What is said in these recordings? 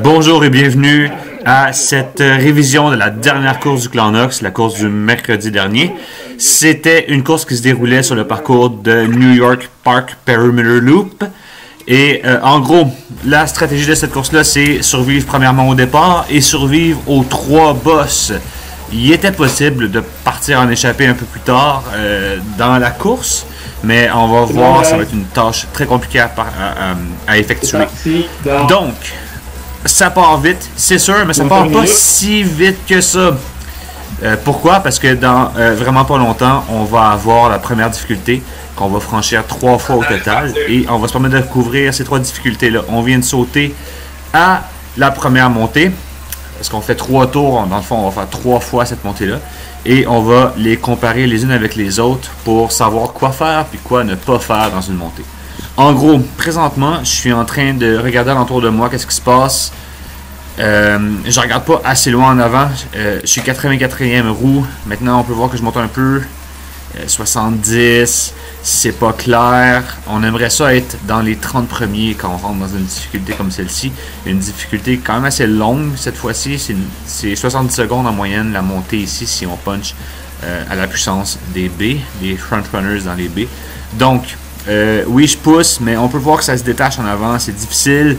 Bonjour et bienvenue à cette révision de la dernière course du Clan Knox, la course du mercredi dernier. C'était une course qui se déroulait sur le parcours de New York Park Perimeter Loop. Et en gros, la stratégie de cette course-là, c'est survivre premièrement au départ et survivre aux 3 boss. Il était possible de partir en échappée un peu plus tard dans la course, mais on va voir, ça va être une tâche très compliquée à effectuer. Donc, ça part vite, c'est sûr, mais ça part pas si vite que ça. Pourquoi? Parce que dans vraiment pas longtemps, on va avoir la première difficulté qu'on va franchir 3 fois au total et on va se permettre de couvrir ces 3 difficultés-là. On vient de sauter à la première montée, parce qu'on fait 3 tours, dans le fond, on va faire 3 fois cette montée-là et on va les comparer les unes avec les autres pour savoir quoi faire puis quoi ne pas faire dans une montée. En gros, présentement, je suis en train de regarder alentour de moi, qu'est-ce qui se passe. Je regarde pas assez loin en avant. Je suis 84e roue. Maintenant, on peut voir que je monte un peu. 70, c'est pas clair. On aimerait ça être dans les 30 premiers quand on rentre dans une difficulté comme celle-ci. Une difficulté quand même assez longue cette fois-ci. C'est 70 secondes en moyenne la montée ici si on punch à la puissance des B, des frontrunners dans les B. Donc, oui, je pousse, mais on peut voir que ça se détache en avant. C'est difficile.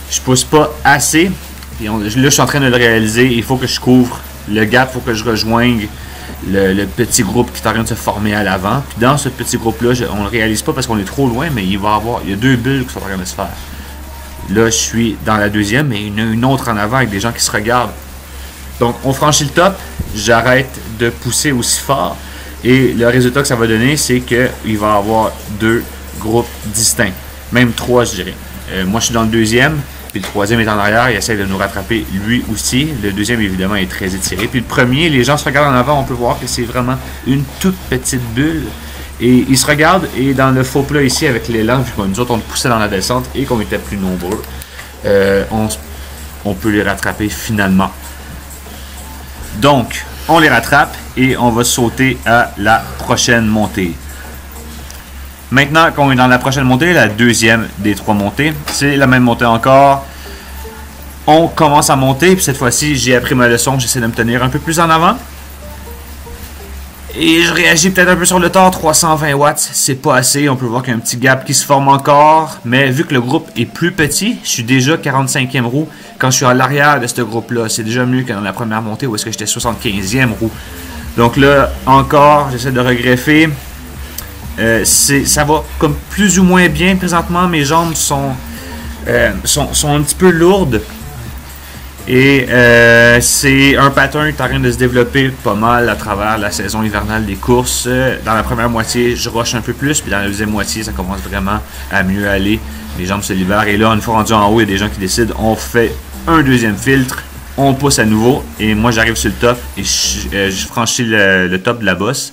Je pousse pas assez. Et là, je suis en train de le réaliser. Il faut que je couvre le gap. Il faut que je rejoigne le petit groupe qui est en train de se former à l'avant. Puis dans ce petit groupe-là, on ne le réalise pas parce qu'on est trop loin, mais il y a 2 bulles qui sont en train de se faire. Là, je suis dans la deuxième, mais il y en a une autre en avant avec des gens qui se regardent. Donc, on franchit le top. J'arrête de pousser aussi fort. Et le résultat que ça va donner, c'est qu'il va y avoir 2 groupes distincts. Même 3, je dirais. Moi, je suis dans le deuxième. Puis le troisième est en arrière, il essaie de nous rattraper lui aussi. Le deuxième, évidemment, est très étiré. Puis le premier, les gens se regardent en avant, on peut voir que c'est vraiment une toute petite bulle. Et ils se regardent, et dans le faux plat ici, avec l'élan, vu que nous autres, on poussait dans la descente et qu'on était plus nombreux, on peut les rattraper finalement. Donc, on les rattrape et on va sauter à la prochaine montée. Maintenant qu'on est dans la prochaine montée, la deuxième des 3 montées, c'est la même montée encore. On commence à monter, puis cette fois-ci, j'ai appris ma leçon, j'essaie de me tenir un peu plus en avant. Et je réagis peut-être un peu sur le tard, 320 watts, c'est pas assez. On peut voir qu'il y a un petit gap qui se forme encore, mais vu que le groupe est plus petit, je suis déjà 45e roue. Quand je suis à l'arrière de ce groupe-là, c'est déjà mieux que dans la première montée où est-ce que j'étais 75e roue. Donc là, encore, j'essaie de regreffer. Ça va comme plus ou moins bien présentement. Mes jambes sont un petit peu lourdes. Et c'est un pattern qui est en train de se développer pas mal à travers la saison hivernale des courses. Dans la première moitié, je rush un peu plus. Puis dans la deuxième moitié, ça commence vraiment à mieux aller. Les jambes se libèrent. Et là, une fois rendu en haut, il y a des gens qui décident. On fait un deuxième filtre. On pousse à nouveau. Et moi, j'arrive sur le top. Et je franchis le top de la bosse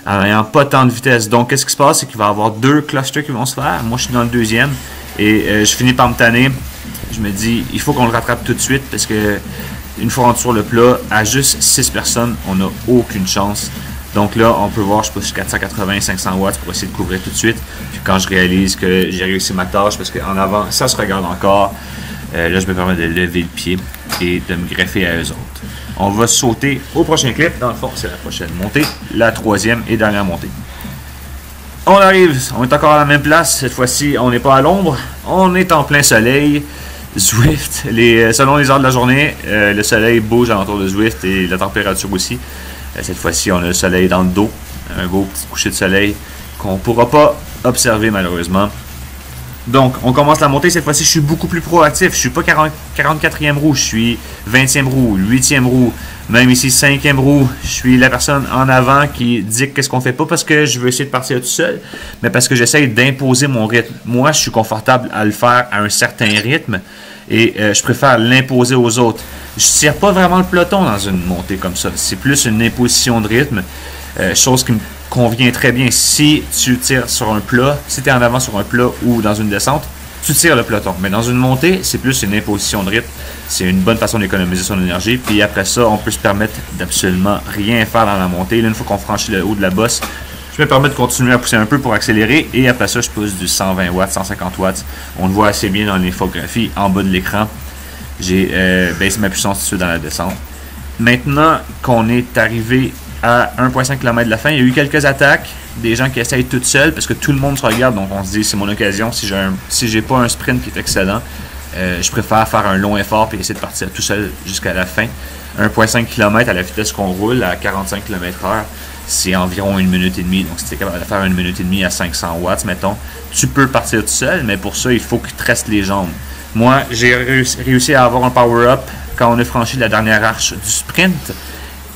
en n'ayant pas tant de vitesse. Donc, qu'est-ce qui se passe? C'est qu'il va y avoir 2 clusters qui vont se faire. Moi, je suis dans le deuxième. Et je finis par me tanner. Je me dis, il faut qu'on le rattrape tout de suite parce que une fois rendu sur le plat, à juste 6 personnes, on n'a aucune chance. Donc là, on peut voir, je pousse 480-500 watts pour essayer de couvrir tout de suite. Puis quand je réalise que j'ai réussi ma tâche, parce qu'en avant, ça se regarde encore, là, je me permets de lever le pied et de me greffer à eux autres. On va sauter au prochain clip. Dans le fond, c'est la prochaine montée, la 3e et dernière montée. On arrive, on est encore à la même place. Cette fois-ci, on n'est pas à l'ombre, on est en plein soleil. Zwift, selon les heures de la journée, le soleil bouge alentour de Zwift et la température aussi. Cette fois-ci, on a le soleil dans le dos, un beau petit coucher de soleil qu'on ne pourra pas observer malheureusement. Donc, on commence la montée. Cette fois-ci, je suis beaucoup plus proactif. Je ne suis pas 44e roue, je suis 20e roue, 8e roue, même ici 5e roue. Je suis la personne en avant qui dit qu'est-ce qu'on fait pas parce que je veux essayer de partir tout seul, mais parce que j'essaye d'imposer mon rythme. Moi, je suis confortable à le faire à un certain rythme et je préfère l'imposer aux autres. Je ne tire pas vraiment le peloton dans une montée comme ça. C'est plus une imposition de rythme, chose qui me convient très bien. Si tu tires sur un plat, si tu es en avant sur un plat ou dans une descente, tu tires le peloton. Mais dans une montée, c'est plus une imposition de rythme. C'est une bonne façon d'économiser son énergie. Puis après ça, on peut se permettre d'absolument rien faire dans la montée. Là, une fois qu'on franchit le haut de la bosse, je me permets de continuer à pousser un peu pour accélérer. Et après ça, je pousse du 120 watts, 150 watts. On le voit assez bien dans l'infographie en bas de l'écran. j'ai baissé ma puissance tout de suite dans la descente. Maintenant qu'on est arrivé à 1,5 km de la fin, il y a eu quelques attaques, des gens qui essayent tout seuls parce que tout le monde se regarde, donc on se dit c'est mon occasion. Si j'ai pas un sprint qui est excellent, je préfère faire un long effort et essayer de partir tout seul jusqu'à la fin. 1,5 km à la vitesse qu'on roule à 45 km/h, c'est environ 1 minute et demie. Donc si tu es capable de faire 1 minute et demie à 500 watts, mettons, tu peux partir tout seul, mais pour ça, il faut qu'il te reste les jambes. Moi, j'ai réussi à avoir un power-up quand on a franchi la dernière arche du sprint.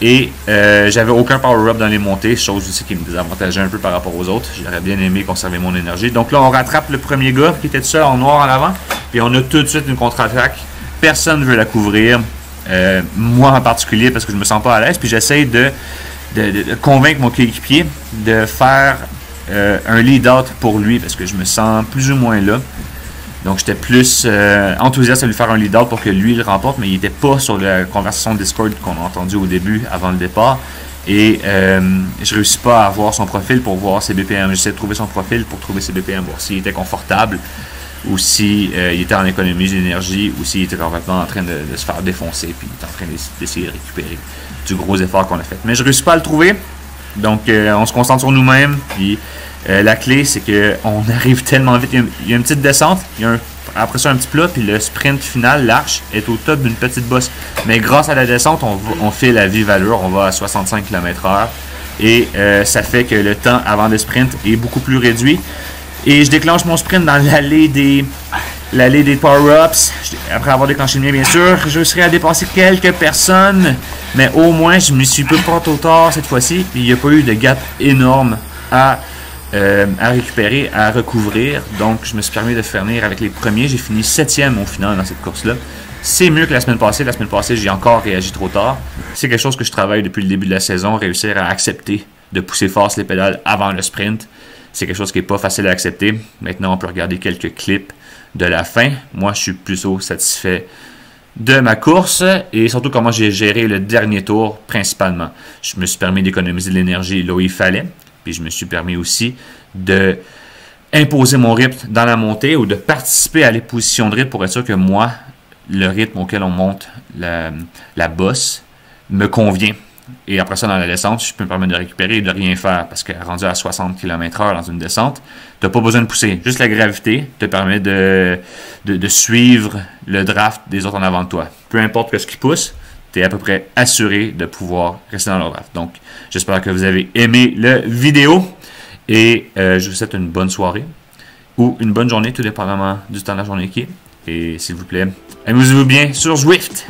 Et j'avais aucun power-up dans les montées, chose aussi qui me désavantageait un peu par rapport aux autres. J'aurais bien aimé conserver mon énergie. Donc là, on rattrape le premier gars qui était tout seul en noir en avant. Puis on a tout de suite une contre-attaque. Personne ne veut la couvrir. Moi en particulier, parce que je me sens pas à l'aise. Puis j'essaie de convaincre mon coéquipier de faire un lead-out pour lui, parce que je me sens plus ou moins là. Donc, j'étais plus enthousiaste à lui faire un lead-out pour que lui le remporte, mais il n'était pas sur la conversation Discord qu'on a entendue au début, avant le départ. Et je ne réussis pas à voir son profil pour voir ses BPM. J'essaie de trouver son profil pour trouver ses BPM, voir s'il était confortable, ou s'il était en économie d'énergie, ou s'il était complètement en train de se faire défoncer, puis il était en train d'essayer de récupérer du gros effort qu'on a fait. Mais je ne réussis pas à le trouver. Donc, on se concentre sur nous-mêmes, puis la clé, c'est qu'on arrive tellement vite. Il y a une petite descente, après ça un petit plat, puis le sprint final, l'arche, est au top d'une petite bosse. Mais grâce à la descente, on fait la vive allure, on va à 65 km/h. Et ça fait que le temps avant le sprint est beaucoup plus réduit. Et je déclenche mon sprint dans l'allée des power-ups. Après avoir déclenché le mien, bien sûr, je serai à dépasser quelques personnes. Mais au moins, je ne me suis pas trop tard cette fois-ci. Il n'y a pas eu de gap énorme à récupérer, à recouvrir. Donc, je me suis permis de finir avec les premiers. J'ai fini 7e au final dans cette course-là. C'est mieux que la semaine passée. La semaine passée, j'ai encore réagi trop tard. C'est quelque chose que je travaille depuis le début de la saison, réussir à accepter de pousser fort les pédales avant le sprint. C'est quelque chose qui n'est pas facile à accepter. Maintenant, on peut regarder quelques clips de la fin. Moi, je suis plutôt satisfait de ma course et surtout comment j'ai géré le dernier tour principalement. Je me suis permis d'économiser de l'énergie là où il fallait. Puis je me suis permis aussi de imposer mon rythme dans la montée ou de participer à les positions de rythme pour être sûr que moi, le rythme auquel on monte la bosse me convient. Et après ça, dans la descente, je peux me permettre de récupérer et de rien faire parce que rendu à 60 km/h dans une descente, tu n'as pas besoin de pousser. Juste la gravité te permet de suivre le draft des autres en avant de toi. Peu importe ce qui pousse, tu es à peu près assuré de pouvoir rester dans leur draft. Donc, j'espère que vous avez aimé la vidéo et je vous souhaite une bonne soirée ou une bonne journée, tout dépendamment du temps de la journée qui est. Et s'il vous plaît, amusez-vous bien sur Zwift.